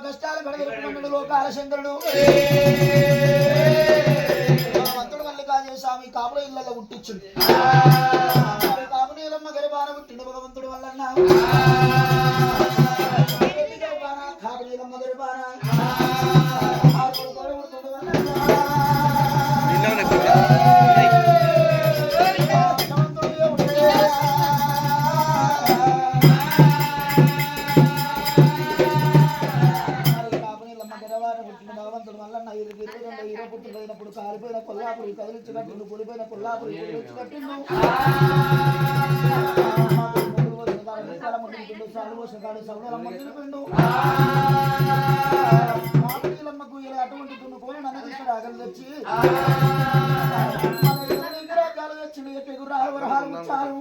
కష్టాలు గడవెరుకుమన్నాడు లోకాల శంకరుడు భగవంతుడు మల్లికార్జున స్వామి కాపుల ఇళ్లలో పుట్టించుడు కాపు నీలమ్మ గరిబాన పుట్టిండు భగవంతుడు వల్లన్నా కాపు నీలమ్మ గరిబాన పుట్టిపోయినప్పుడు కాలిపోయిన కొల్లాపురి కదిలించి కట్టిండు పుడిపోయిన కొల్లాపురి కదిలించి కట్టిండు మామిడిలమ్మకు అటువంటి తున్నుకొని నన్ను అగలు తెచ్చి రాజ్యాలు తెచ్చిండు ఎక్కడికి రాహవరహాలు ఇచ్చారు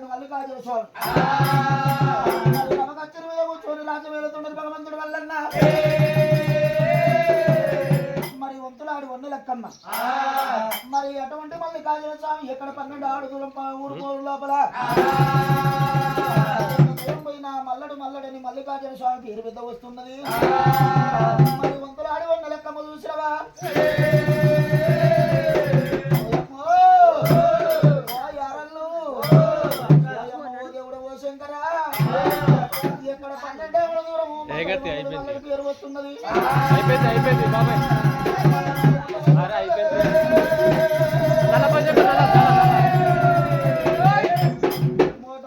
మల్లికార్జున స్వామి రమకచ్చర మీద కూర్చొని రాజ్యం వెళుతున్నది భగవంతుడు వల్లన్నా మరి వంతులాడి వన్ను లెక్కమ్మ మరి అటువంటి మల్లికార్జున స్వామి ఎక్కడ 12 ఆడు దూరం ఊరుకోరు లోపల పోయిన మల్లడని మల్లికార్జున స్వామి పేరు పెద్ద వస్తున్నది మరి వంతులాడి వన్ను లెక్కమ్మ చూసినవా అయిపోయింది బాబాయ్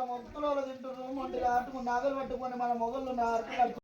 మొత్తులో తింటున్నారు నాగలు పట్టుకొని మన మొగళ్ళు